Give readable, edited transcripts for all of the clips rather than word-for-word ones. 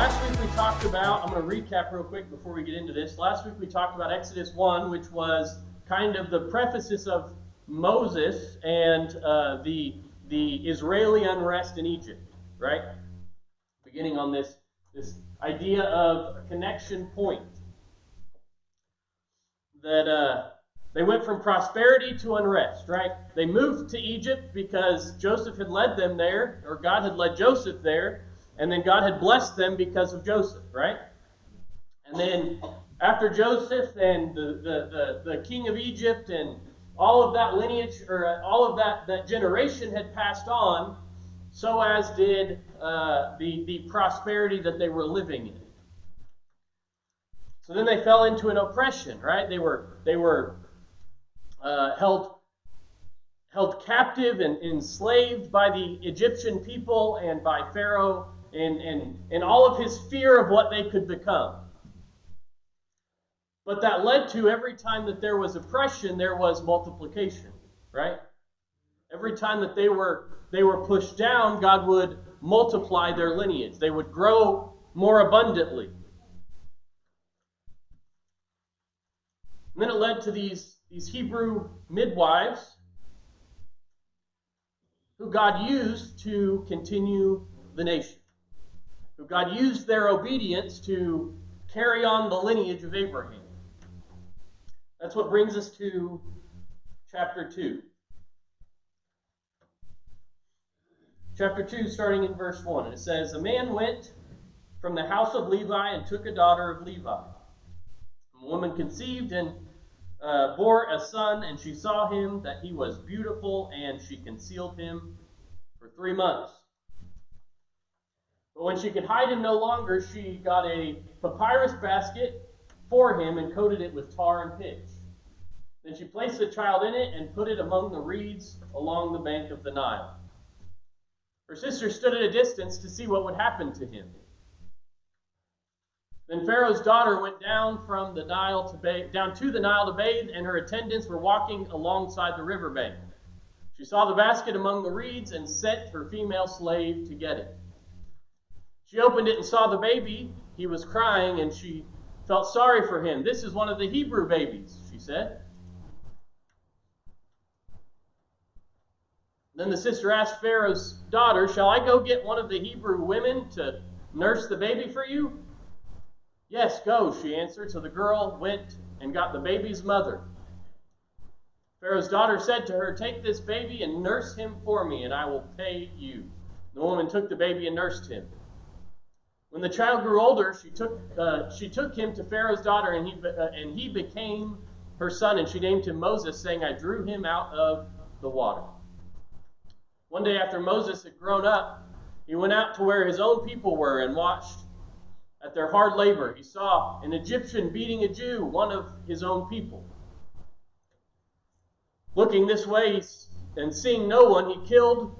Last week we talked about, I'm going to recap real quick before we get into this. Last week we talked about Exodus 1, which was kind of the preface of Moses and the Israeli unrest in Egypt, right? Beginning on this idea of a connection point. That they went from prosperity to unrest, right? They moved to Egypt because Joseph had led them there, or God had led Joseph there, and then God had blessed them because of Joseph, right? And then after Joseph and the king of Egypt and all of that lineage, or all of that generation had passed on, so as did the prosperity that they were living in. So then they fell into an oppression, right? They were held captive and enslaved by the Egyptian people and by Pharaoh and all of his fear of what they could become. But that led to every time that there was oppression, there was multiplication, right? Every time that they were pushed down, God would multiply their lineage. They would grow more abundantly. And then it led to these Hebrew midwives who God used to continue the nation, who God used their obedience to carry on the lineage of Abraham. That's what brings us to chapter 2. Chapter 2, starting in verse 1. And it says, "A man went from the house of Levi and took a daughter of Levi. A woman conceived and bore a son, and she saw him that he was beautiful, and she concealed him for 3 months. But when she could hide him no longer, she got a papyrus basket for him and coated it with tar and pitch. Then she placed the child in it and put it among the reeds along the bank of the Nile. Her sister stood at a distance to see what would happen to him. Then Pharaoh's daughter went down to the Nile to bathe, and her attendants were walking alongside the riverbank. She saw the basket among the reeds and sent her female slave to get it. She opened it and saw the baby. He was crying, and she felt sorry for him. 'This is one of the Hebrew babies,' she said. Then the sister asked Pharaoh's daughter, 'Shall I go get one of the Hebrew women to nurse the baby for you?' 'Yes, go,' she answered. So the girl went and got the baby's mother. Pharaoh's daughter said to her, 'Take this baby and nurse him for me, and I will pay you.' The woman took the baby and nursed him. When the child grew older, she took him to Pharaoh's daughter, and he became her son, and she named him Moses, saying, 'I drew him out of the water.' One day after Moses had grown up, he went out to where his own people were and watched at their hard labor. He saw an Egyptian beating a Jew, one of his own people. Looking this way and seeing no one, he killed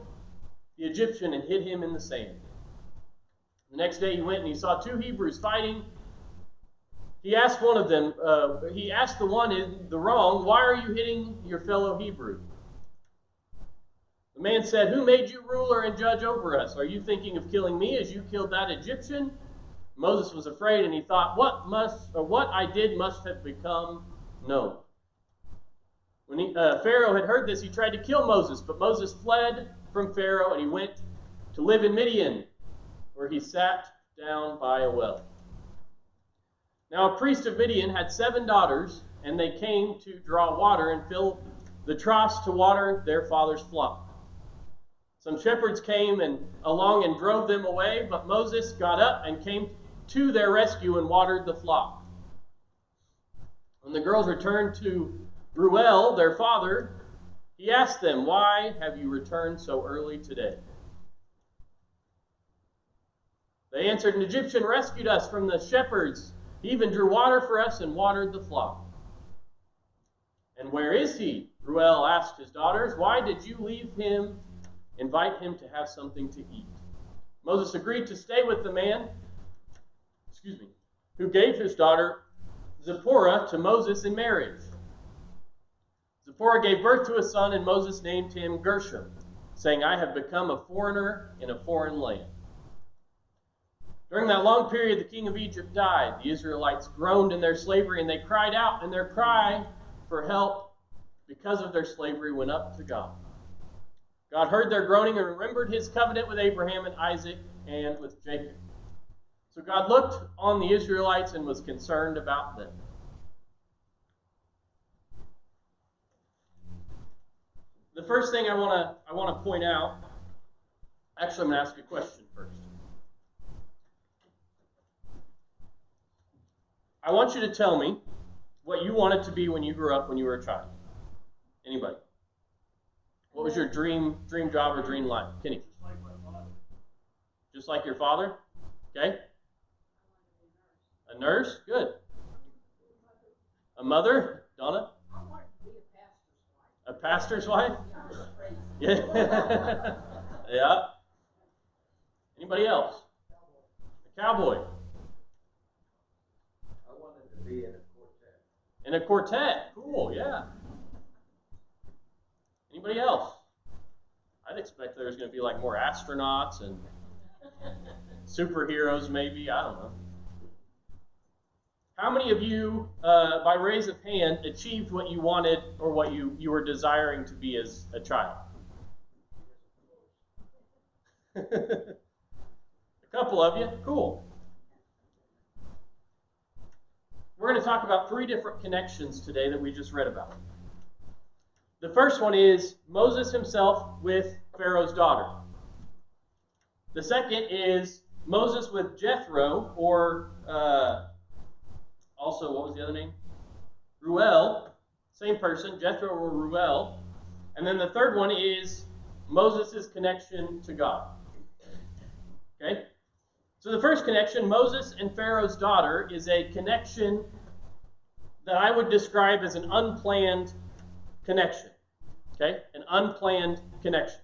the Egyptian and hid him in the sand. The next day he went and he saw 2 Hebrews fighting. He asked the one in the wrong, 'Why are you hitting your fellow Hebrew?' The man said, 'Who made you ruler and judge over us? Are you thinking of killing me as you killed that Egyptian?' Moses was afraid, and he thought, what I did must have become known. When Pharaoh had heard this, he tried to kill Moses, but Moses fled from Pharaoh, and he went to live in Midian, where he sat down by a well. Now a priest of Midian had 7 daughters, and they came to draw water and fill the troughs to water their father's flock. Some shepherds came along and drove them away, but Moses got up and came to their rescue and watered the flock. When the girls returned to Reuel, their father, he asked them, 'Why have you returned so early today?' They answered, 'An Egyptian rescued us from the shepherds. He even drew water for us and watered the flock.' 'And where is he?' Reuel asked his daughters. 'Why did you leave him? Invite him to have something to eat.' Moses agreed to stay with the man, who gave his daughter Zipporah to Moses in marriage. Zipporah gave birth to a son, and Moses named him Gershom, saying, 'I have become a foreigner in a foreign land.' During that long period, the king of Egypt died. The Israelites groaned in their slavery, and they cried out, and their cry for help because of their slavery went up to God. God heard their groaning and remembered his covenant with Abraham and Isaac and with Jacob. So God looked on the Israelites and was concerned about them. The first thing I want to point out, actually I'm going to ask a question first. I want you to tell me what you wanted to be when you grew up when you were a child. Anybody? What was your dream job or dream life? Kenny? Just like my father. Just like your father? Okay. A nurse? Good. A mother? Donna? I wanted to be a A pastor's pastor's wife. wife? Yeah. Yeah. Anybody else? A cowboy. I wanted to be in a quartet. In a quartet. Cool, yeah. Anybody else? I'd expect there's going to be like more astronauts and superheroes maybe. I don't know. How many of you, by raise of hand, achieved what you wanted or what you were desiring to be as a child? A couple of you. Cool. We're going to talk about 3 different connections today that we just read about. The first one is Moses himself with Pharaoh's daughter. The second is Moses with Jethro, or also, what was the other name? Reuel. Same person, Jethro or Reuel. And then the third one is Moses' connection to God. Okay? So the first connection, Moses and Pharaoh's daughter, is a connection that I would describe as an unplanned connection. Okay? An unplanned connection.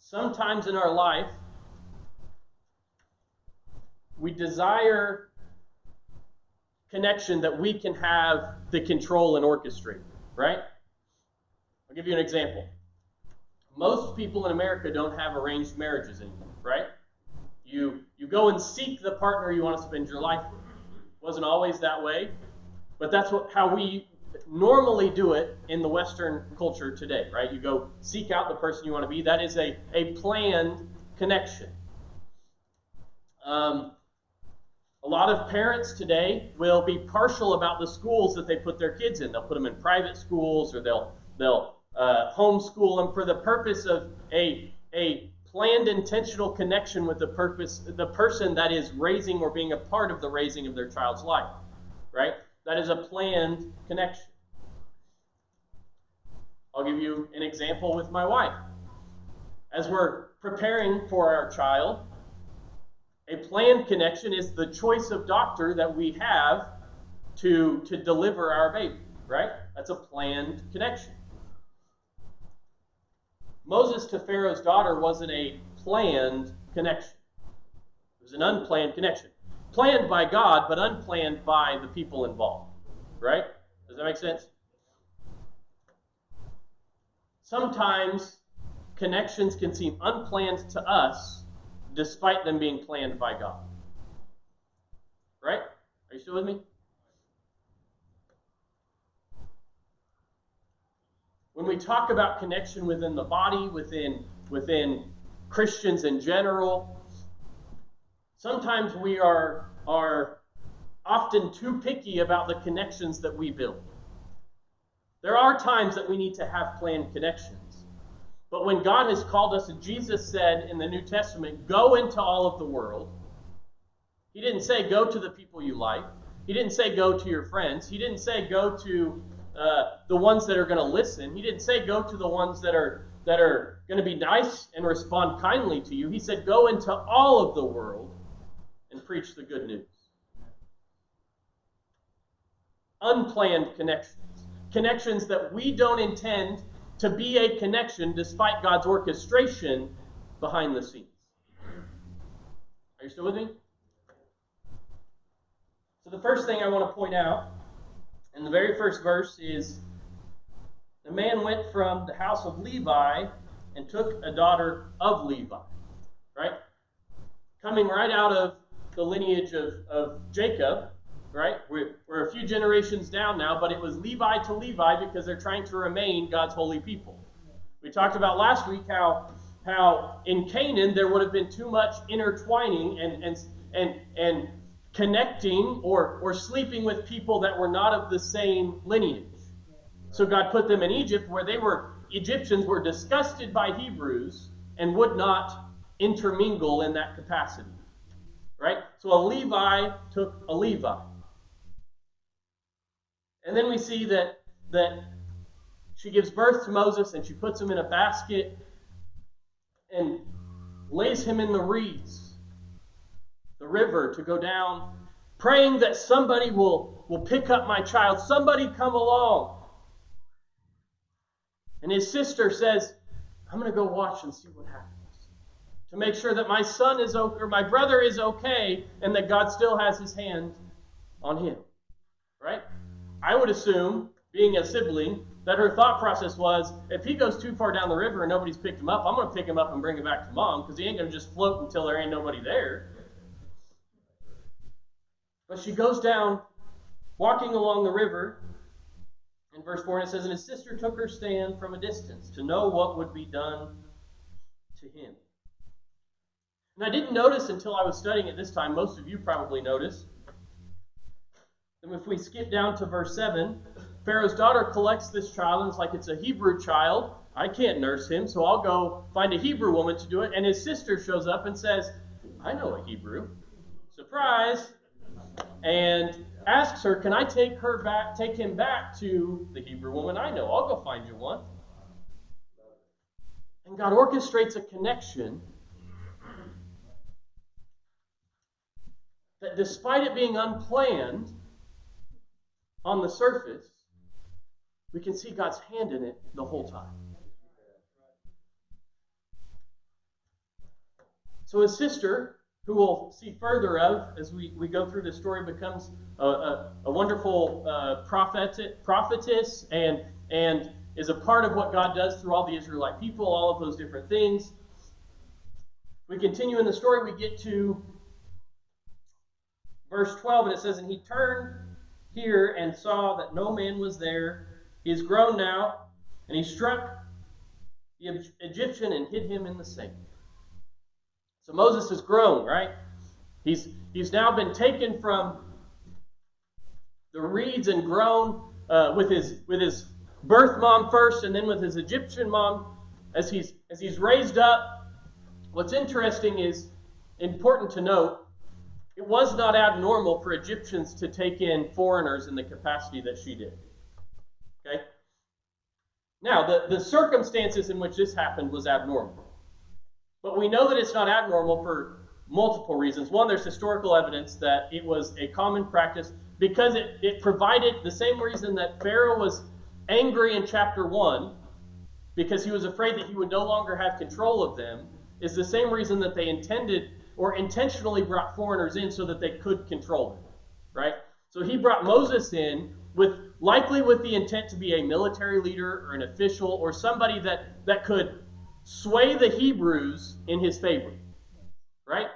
Sometimes in our life, we desire connection that we can have the control and orchestrate, right? I'll give you an example. Most people in America don't have arranged marriages anymore, right? You go and seek the partner you want to spend your life with. Wasn't always that way, but that's how we normally do it in the Western culture today, right? You go seek out the person you want to be. That is a planned connection. A lot of parents today will be partial about the schools that they put their kids in. They'll put them in private schools, or they'll homeschool them for the purpose of a planned intentional connection with the person that is raising or being a part of the raising of their child's life, right? That is a planned connection. I'll give you an example with my wife. As we're preparing for our child, a planned connection is the choice of doctor that we have to deliver our baby, right? That's a planned connection. Moses to Pharaoh's daughter wasn't a planned connection. It was an unplanned connection. Planned by God, but unplanned by the people involved, right? Does that make sense? Sometimes connections can seem unplanned to us, despite them being planned by God. Right? Are you still with me? When we talk about connection within the body, within Christians in general, sometimes we are often too picky about the connections that we build. There are times that we need to have planned connections. But when God has called us, and Jesus said in the New Testament, go into all of the world. He didn't say go to the people you like. He didn't say go to your friends. He didn't say go to the ones that are going to listen. He didn't say go to the ones that are going to be nice and respond kindly to you. He said go into all of the world and preach the good news. Unplanned connections. Connections that we don't intend to be a connection despite God's orchestration behind the scenes. Are you still with me? So the first thing I want to point out in the very first verse is the man went from the house of Levi and took a daughter of Levi. Right? Coming right out of the lineage of Jacob, right? We're a few generations down now, but it was Levi to Levi because they're trying to remain God's holy people. We talked about last week how in Canaan there would have been too much intertwining and connecting or sleeping with people that were not of the same lineage. So God put them in Egypt where Egyptians were disgusted by Hebrews and would not intermingle in that capacity. Right? So a Levi took a Levi. And then we see that she gives birth to Moses and she puts him in a basket and lays him in the reeds, the river, to go down, praying that somebody will pick up my child. Somebody come along. And his sister says, I'm going to go watch and see what happens, to make sure that my son is okay, or my brother is okay, and that God still has his hand on him. Right? I would assume, being a sibling, that her thought process was, if he goes too far down the river and nobody's picked him up, I'm going to pick him up and bring him back to mom, because he ain't going to just float until there ain't nobody there. But she goes down, walking along the river. In verse 4, it says, and his sister took her stand from a distance to know what would be done to him. And I didn't notice until I was studying it this time, most of you probably noticed, and if we skip down to verse 7, Pharaoh's daughter collects this child, and it's like it's a Hebrew child. I can't nurse him, so I'll go find a Hebrew woman to do it. And his sister shows up and says, I know a Hebrew. Surprise! And asks her, can I take him back to the Hebrew woman I know? I'll go find you one. And God orchestrates a connection that, despite it being unplanned on the surface, we can see God's hand in it the whole time. So his sister, who we'll see further of as we go through this story, becomes a wonderful prophetess and is a part of what God does through all the Israelite people, all of those different things. We continue in the story. We get to verse 12, and it says, and he turned here and saw that no man was there. He is grown now, and he struck the Egyptian and hid him in the sand. So Moses is grown, right? He's now been taken from the reeds and grown with his birth mom first, and then with his Egyptian mom as he's raised up. What's interesting is, important to note, it was not abnormal for Egyptians to take in foreigners in the capacity that she did. Okay? Now, the circumstances in which this happened was abnormal. But we know that it's not abnormal for multiple reasons. One, there's historical evidence that it was a common practice because it provided the same reason that Pharaoh was angry in chapter 1, because he was afraid that he would no longer have control of them, is the same reason that they intended or intentionally brought foreigners in so that they could control them, right? So he brought Moses in likely with the intent to be a military leader or an official or somebody that could sway the Hebrews in his favor, right?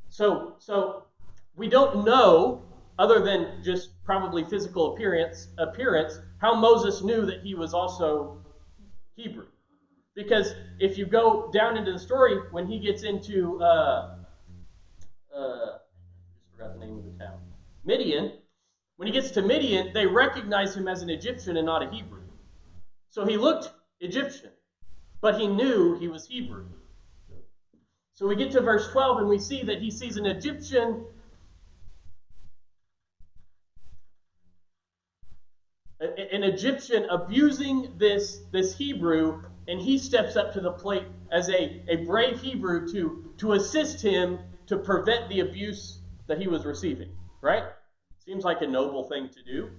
So we don't know, other than just probably physical appearance, how Moses knew that he was also Hebrew. Because if you go down into the story, when he gets into, I just forgot the name of the town, Midian, when he gets to Midian, they recognize him as an Egyptian and not a Hebrew. So he looked Egyptian, but he knew he was Hebrew. So we get to verse 12 and we see that he sees an Egyptian abusing this Hebrew, and he steps up to the plate as a brave Hebrew to assist him to prevent the abuse that he was receiving, right? Seems like a noble thing to do.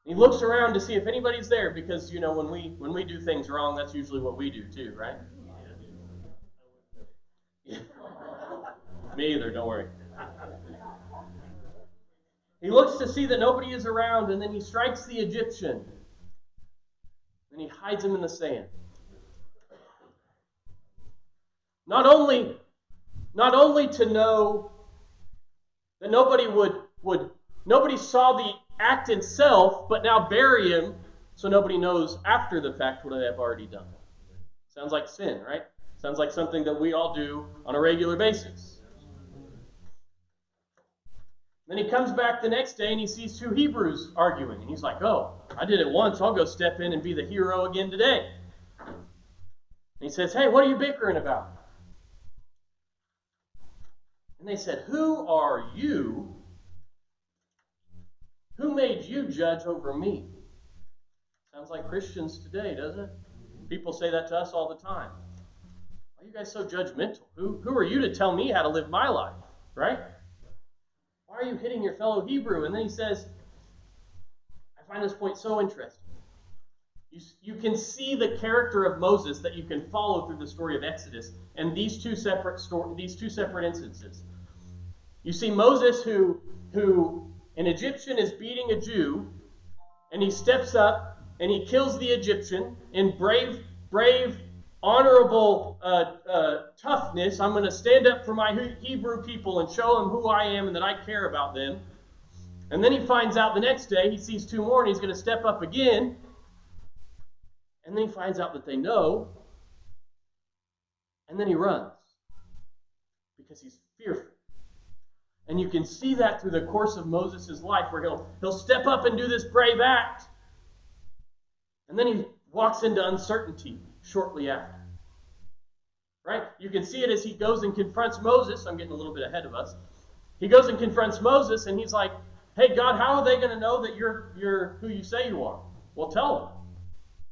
He looks around to see if anybody's there, because, you know, when we do things wrong, that's usually what we do too, right? Yeah. Me either, don't worry. He looks to see that nobody is around, and then he strikes the Egyptian and he hides him in the sand. Not only to know that nobody saw the act itself, but now bury him so nobody knows after the fact what they have already done. Sounds like sin, right? Sounds like something that we all do on a regular basis. Then he comes back the next day and he sees two Hebrews arguing. And he's like, oh, I did it once. I'll go step in and be the hero again today. And he says, hey, what are you bickering about? And they said, who are you? Who made you judge over me? Sounds like Christians today, doesn't it? People say that to us all the time. Why are you guys so judgmental? Who are you to tell me how to live my life? Right? Why are you hitting your fellow Hebrew? And then he says, I find this point so interesting. You can see the character of Moses that you can follow through the story of Exodus and these two separate instances. You see Moses who an Egyptian is beating a Jew, and he steps up and he kills the Egyptian in brave, honorable toughness. I'm going to stand up for my Hebrew people and show them who I am and that I care about them. And then he finds out the next day, he sees two more and he's going to step up again. And then he finds out that they know. And then he runs because he's fearful. And you can see that through the course of Moses' life where he'll step up and do this brave act. And then he walks into uncertainty shortly after. Right? You can see it as he goes and confronts Moses. I'm getting a little bit ahead of us. He goes and confronts Moses and he's like, hey, God, how are they going to know that you're who you say you are? Well, tell them.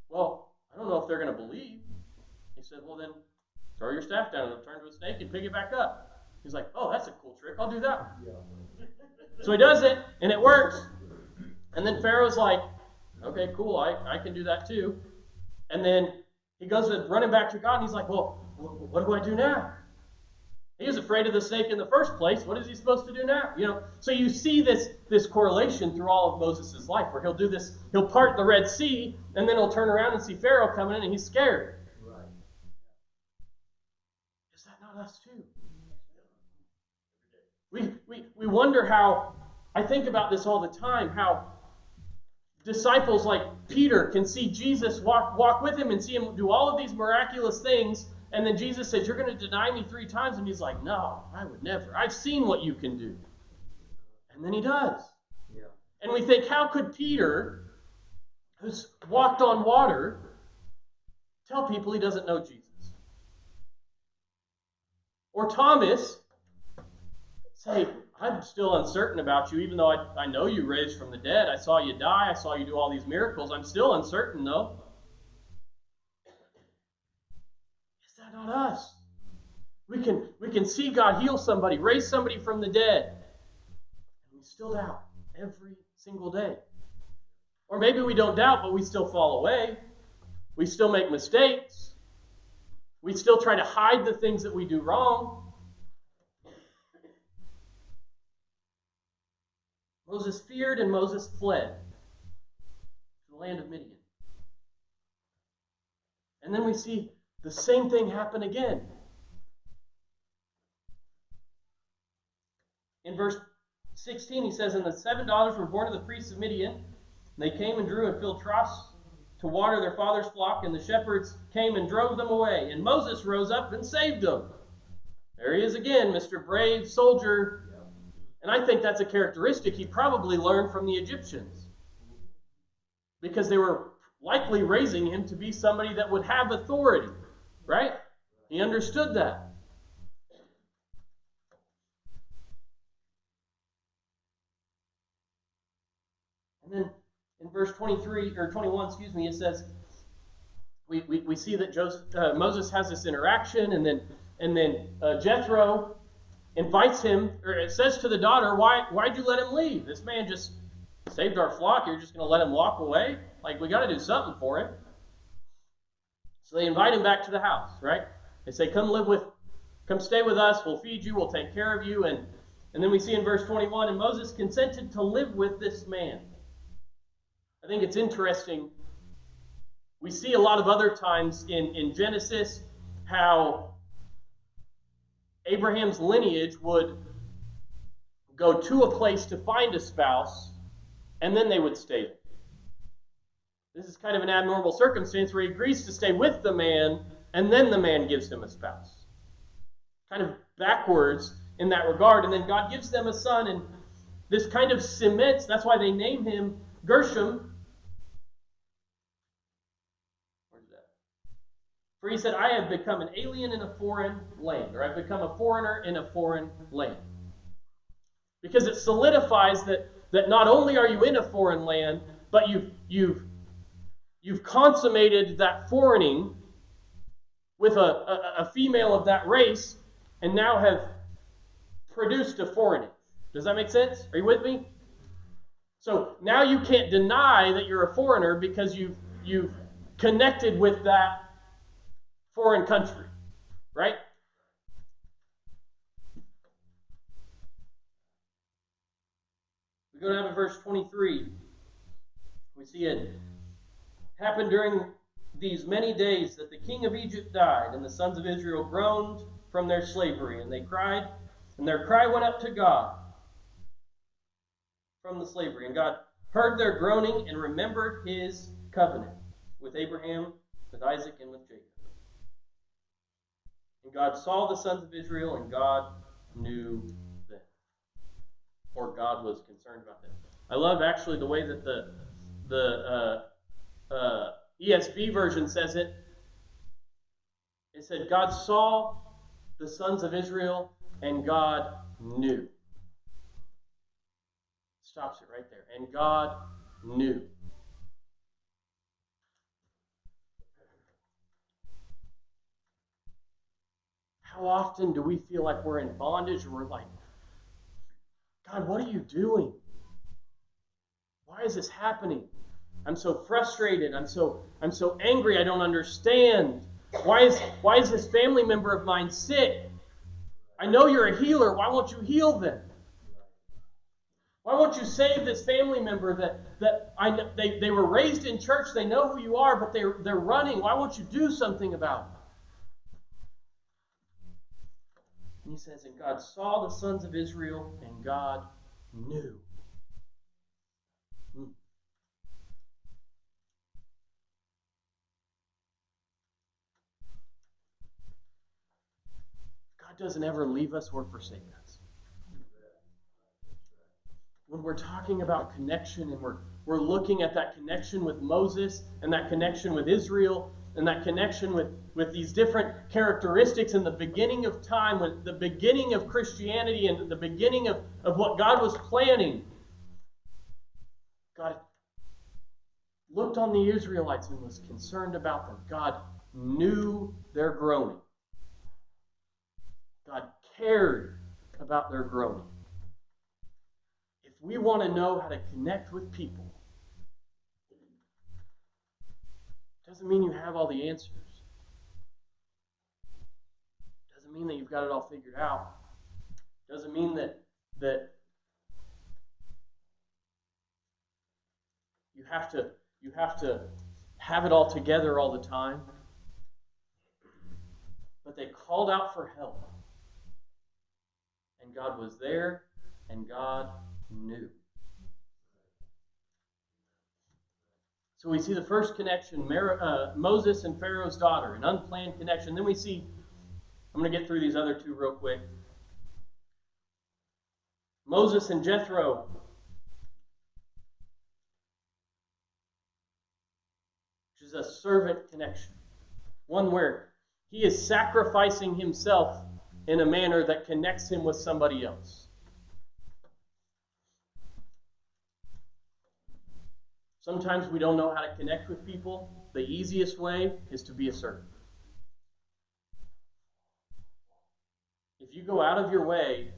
Well, I don't know if they're going to believe. He said, well, then throw your staff down and it'll turn to a snake and pick it back up. He's like, oh, that's a cool trick. I'll do that one. So he does it, and it works. And then Pharaoh's like, okay, cool, I can do that too. And then he goes running back to God, and he's like, well, what do I do now? He was afraid of the snake in the first place. What is he supposed to do now? So you see this correlation through all of Moses' life, where he'll do this, he'll part the Red Sea, and then he'll turn around and see Pharaoh coming in, and he's scared. Right. Is that not us too? We wonder how, I think about this all the time, how disciples like Peter can see Jesus walk with him and see him do all of these miraculous things, and then Jesus says, you're going to deny me 3 times, and he's like, no, I would never. I've seen what you can do. And then he does. Yeah. And we think, how could Peter, who's walked on water, tell people he doesn't know Jesus? Or Thomas say, I'm still uncertain about you, even though I know you raised from the dead. I saw you die. I saw you do all these miracles. I'm still uncertain, though. Is that not us? We can see God heal somebody, raise somebody from the dead. And we still doubt every single day. Or maybe we don't doubt, but we still fall away. We still make mistakes. We still try to hide the things that we do wrong. Moses feared and Moses fled to the land of Midian. And then we see the same thing happen again. In verse 16, he says, and the 7 daughters were born to the priests of Midian. And they came and drew and filled troughs to water their father's flock, and the shepherds came and drove them away. And Moses rose up and saved them. There he is again, Mr. Brave Soldier. And I think that's a characteristic he probably learned from the Egyptians, because they were likely raising him to be somebody that would have authority, right? He understood that. And then in verse 21, it says, we see that Moses has this interaction, and then Jethro invites him, or it says to the daughter, why'd you let him leave? This man just saved our flock. You're just going to let him walk away? Like, we got to do something for him. So they invite him back to the house, right? They say, come stay with us. We'll feed you. We'll take care of you. And then we see in verse 21, and Moses consented to live with this man. I think it's interesting We see a lot of other times in Genesis how Abraham's lineage would go to a place to find a spouse, and then they would stay there. This is kind of an abnormal circumstance where he agrees to stay with the man, and then the man gives him a spouse. Kind of backwards in that regard. And then God gives them a son, and this kind of cements, that's why they name him Gershom. Where's that? For he said, I have become an alien in a foreign land, or I've become a foreigner in a foreign land. Because it solidifies that not only are you in a foreign land, but you've consummated that foreigning with a female of that race, and now have produced a foreignage. Does that make sense? Are you with me? So now you can't deny that you're a foreigner because you've connected with that foreign country, right? We go down to verse 23. We see it happened during these many days that the king of Egypt died, and the sons of Israel groaned from their slavery, and they cried, and their cry went up to God from the slavery. And God heard their groaning and remembered his covenant with Abraham, with Isaac, and with Jacob. And God saw the sons of Israel, and God knew them. Or God was concerned about them. I love actually the way that the ESV version says it. It said, God saw the sons of Israel, and God knew. Stops it right there. And God knew. How often do we feel like we're in bondage, or we're like, God, what are you doing? Why is this happening? I'm so frustrated. I'm so angry. I don't understand. Why is this family member of mine sick? I know you're a healer. Why won't you heal them? Why won't you save this family member they were raised in church? They know who you are, but they're running. Why won't you do something about it? And he says, and God saw the sons of Israel, and God knew. God doesn't ever leave us or forsake us. When we're talking about connection, and we're looking at that connection with Moses, and that connection with Israel, and that connection with these different characteristics in the beginning of time, when the beginning of Christianity and the beginning of what God was planning, God looked on the Israelites and was concerned about them. God knew their groaning. God cared about their groaning. If we want to know how to connect with people, doesn't mean you have all the answers. Doesn't mean that you've got it all figured out. Doesn't mean that you have to have it all together all the time. But they called out for help. And God was there, and God knew. So we see the first connection, Moses and Pharaoh's daughter, an unplanned connection. Then we see, I'm going to get through these other two real quick. Moses and Jethro. Which is a servant connection. One where he is sacrificing himself in a manner that connects him with somebody else. Sometimes we don't know how to connect with people. The easiest way is to be a servant. If you go out of your way,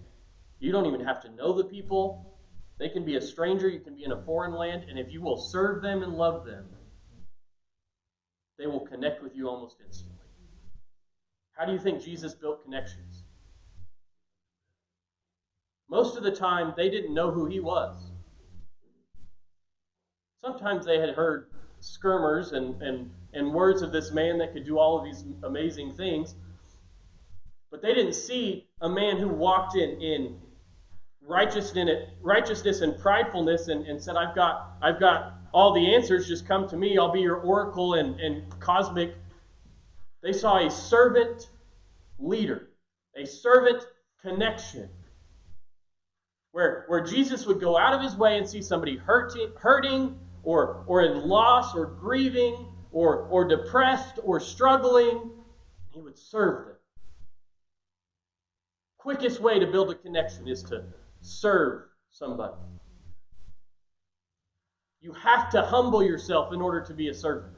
you don't even have to know the people. They can be a stranger, you can be in a foreign land, and if you will serve them and love them, they will connect with you almost instantly. How do you think Jesus built connections? Most of the time, they didn't know who he was. Sometimes they had heard skirmers and words of this man that could do all of these amazing things. But they didn't see a man who walked in righteousness and pridefulness and said, I've got all the answers, just come to me, I'll be your oracle and cosmic. They saw a servant leader, a servant connection, where Jesus would go out of his way and see somebody hurting or in loss or grieving or depressed or struggling. He would serve them. Quickest way to build a connection is to serve somebody. You have to humble yourself in order to be a servant.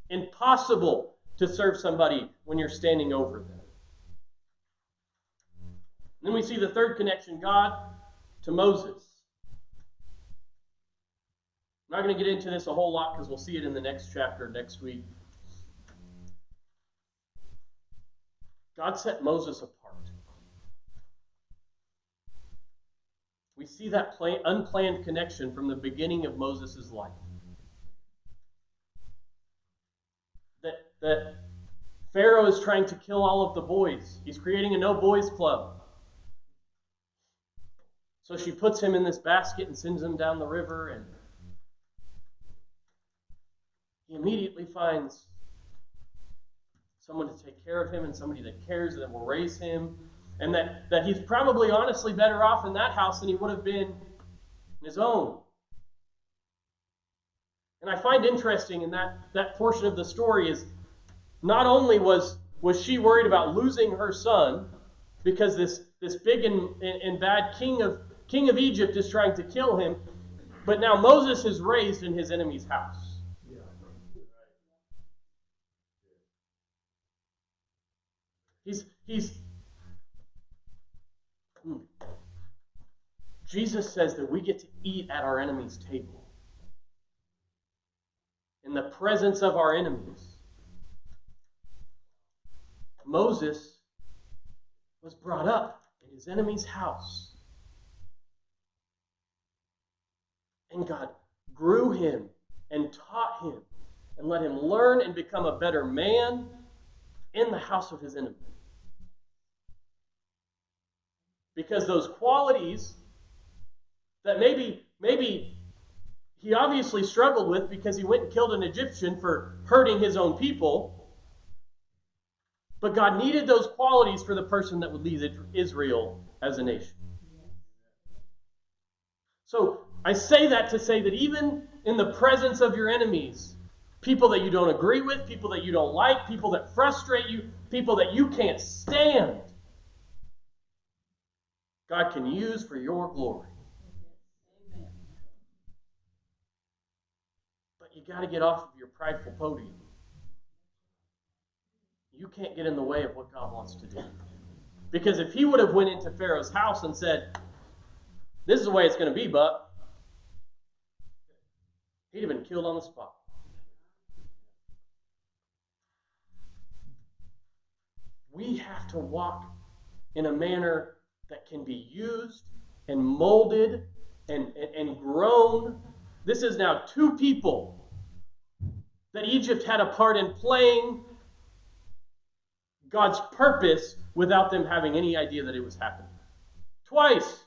Impossible to serve somebody when you're standing over them. Then we see the third connection, God to Moses. I'm not going to get into this a whole lot because we'll see it in the next chapter next week. God set Moses apart. We see that unplanned connection from the beginning of Moses' life. That Pharaoh is trying to kill all of the boys. He's creating a no boys club. So she puts him in this basket and sends him down the river, and he immediately finds someone to take care of him and somebody that cares, that will raise him, and that he's probably honestly better off in that house than he would have been in his own. And I find interesting in that portion of the story is not only was she worried about losing her son because this big and bad king of Egypt is trying to kill him, but now Moses is raised in his enemy's house. Jesus says that we get to eat at our enemy's table. In the presence of our enemies. Moses was brought up in his enemy's house. And God grew him and taught him and let him learn and become a better man in the house of his enemy. Because those qualities that maybe he obviously struggled with because he went and killed an Egyptian for hurting his own people, but God needed those qualities for the person that would lead Israel as a nation. So I say that to say that even in the presence of your enemies, people that you don't agree with, people that you don't like, people that frustrate you, people that you can't stand, God can use for your glory. But you got to get off of your prideful podium. You can't get in the way of what God wants to do. Because if he would have went into Pharaoh's house and said, this is the way it's going to be, Buck, he'd have been killed on the spot. We have to walk in a manner that can be used and molded and grown. This is now two people that Egypt had a part in playing God's purpose without them having any idea that it was happening. Twice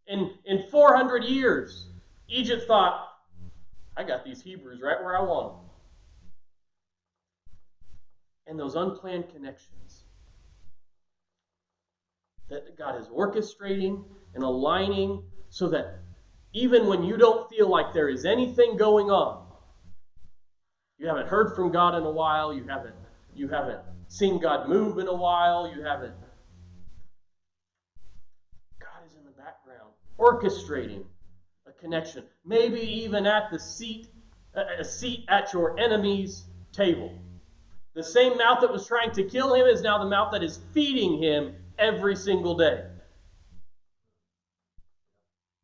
in 400 years, Egypt thought, I got these Hebrews right where I want them. And those unplanned connections that God is orchestrating and aligning so that even when you don't feel like there is anything going on, you haven't heard from God in a while, you haven't seen God move in a while, God is in the background orchestrating a connection, maybe even at a seat at your enemy's table. The same mouth that was trying to kill him is now the mouth that is feeding him every single day.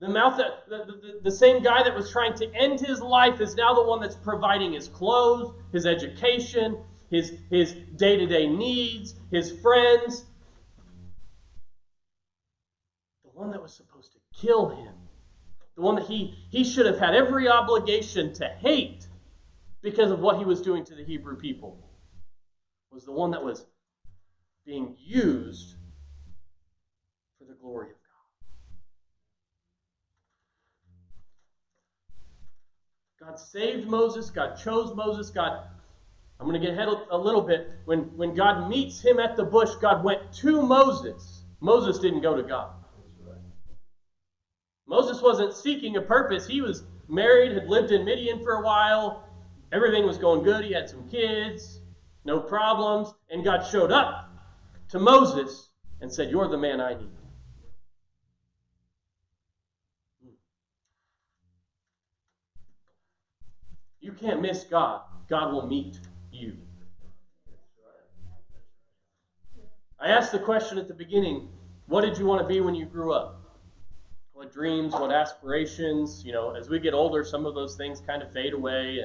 The mouth that the same guy that was trying to end his life is now the one that's providing his clothes, his education, his day-to-day needs, his friends. The one that was supposed to kill him the one that he should have had every obligation to hate because of what he was doing to the Hebrew people, was the one that was being used for the glory of God. God saved Moses. God chose Moses. I'm going to get ahead a little bit. When God meets him at the bush, God went to Moses. Moses didn't go to God. Moses wasn't seeking a purpose. He was married, had lived in Midian for a while. Everything was going good. He had some kids, no problems. And God showed up to Moses and said, "You're the man I need." You can't miss God. God will meet you. I asked the question at the beginning, what did you want to be when you grew up? What dreams, what aspirations? As we get older, some of those things kind of fade away,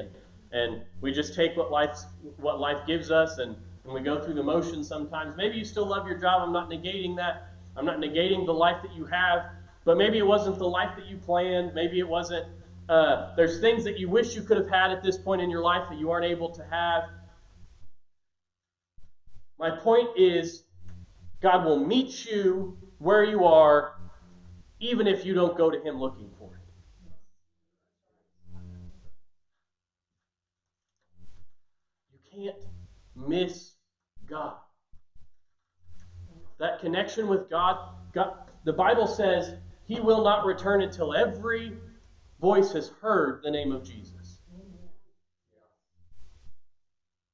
and we just take what life gives us, and we go through the motions sometimes. Maybe you still love your job. I'm not negating that. I'm not negating the life that you have, but maybe it wasn't the life that you planned. Maybe it wasn't. There's things that you wish you could have had at this point in your life that you aren't able to have. My point is, God will meet you where you are, even if you don't go to Him looking for it. You can't miss God. That connection with God, the Bible says He will not return until every voice has heard the name of Jesus.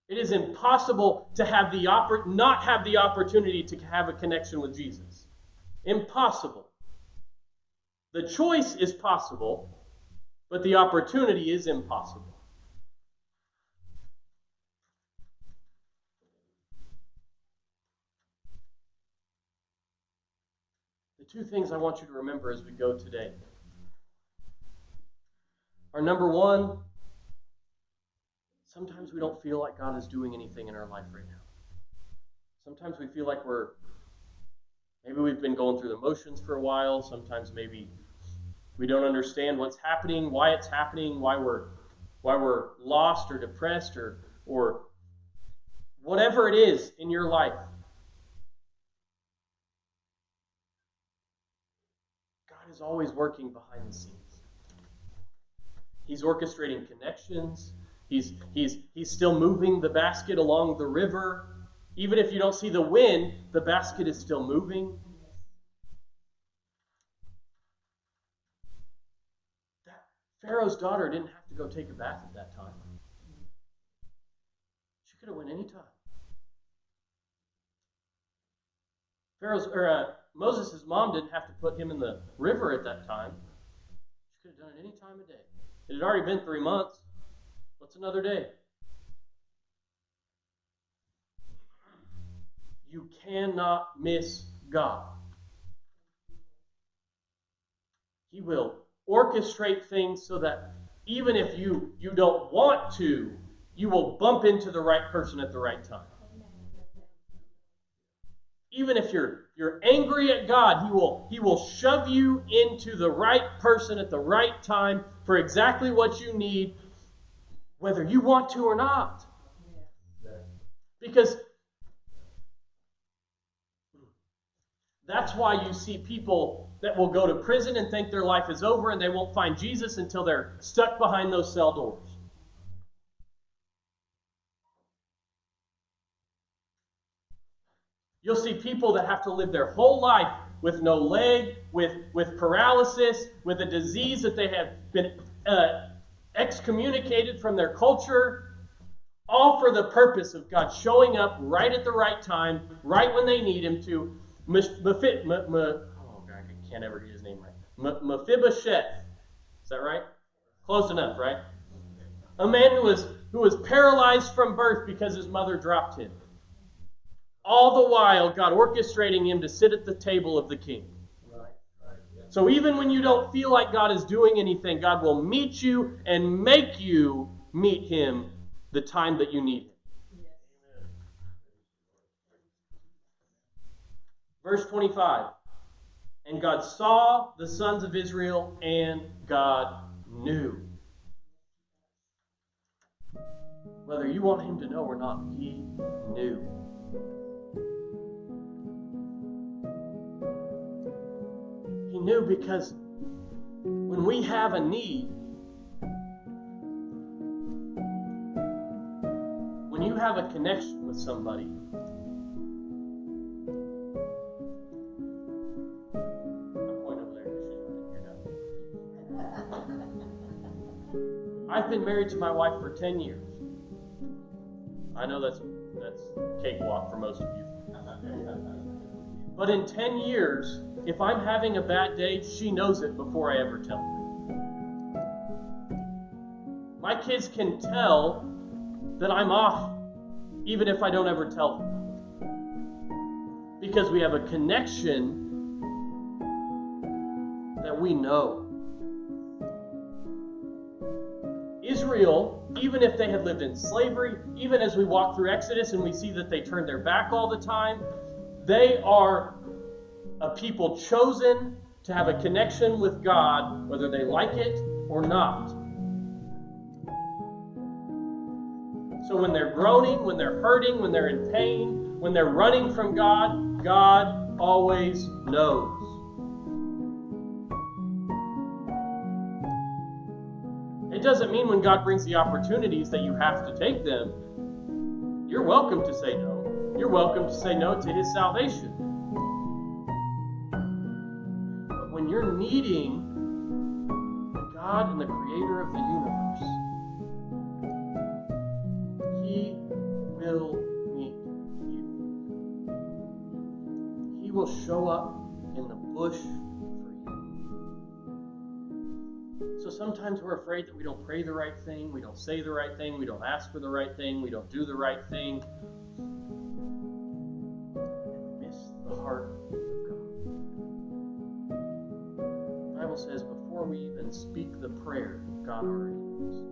It is impossible to not have the opportunity to have a connection with Jesus. Impossible. The choice is possible, but the opportunity is impossible. The two things I want you to remember as we go today are, number one, sometimes we don't feel like God is doing anything in our life right now. Sometimes we feel like maybe we've been going through the motions for a while. Sometimes maybe we don't understand what's happening, why it's happening, why we're lost or depressed or whatever it is in your life. God is always working behind the scenes. He's orchestrating connections. He's still moving the basket along the river. Even if you don't see the wind, the basket is still moving. Pharaoh's daughter didn't have to go take a bath at that time. She could have went any time. Moses' mom didn't have to put him in the river at that time. She could have done it any time of day. It had already been 3 months. What's another day? You cannot miss God. He will orchestrate things so that even if you don't want to, you will bump into the right person at the right time. Even if you're angry at God, He will shove you into the right person at the right time for exactly what you need, whether you want to or not. Because that's why you see people that will go to prison and think their life is over and they won't find Jesus until they're stuck behind those cell doors. You'll see people that have to live their whole life with no leg, with paralysis, with a disease that they have been excommunicated from their culture, all for the purpose of God showing up right at the right time, right when they need Him to. I can't ever get his name right. Mephibosheth. Is that right? Close enough, right? A man who was paralyzed from birth because his mother dropped him. All the while, God orchestrating him to sit at the table of the king. So even when you don't feel like God is doing anything, God will meet you and make you meet Him the time that you need Him. Verse 25. And God saw the sons of Israel, and God knew. Whether you want him to know or not, he knew. He knew because when we have a need, when you have a connection with somebody, I've been married to my wife for 10 years. I know that's cakewalk for most of you. But in 10 years, if I'm having a bad day, she knows it before I ever tell her. My kids can tell that I'm off, even if I don't ever tell them. Because we have a connection that we know. Israel, even if they had lived in slavery, even as we walk through Exodus and we see that they turn their back all the time, they are a people chosen to have a connection with God, whether they like it or not. So when they're groaning, when they're hurting, when they're in pain, when they're running from God, God always knows. It doesn't mean when God brings the opportunities that you have to take them. You're welcome to say no. You're welcome to say no to his salvation. But when you're needing the God and the creator of the universe, he will meet you. He will show up in the bush. So sometimes we're afraid that we don't pray the right thing, we don't say the right thing, we don't ask for the right thing, we don't do the right thing. And we miss the heart of God. The Bible says before we even speak the prayer, God already knows.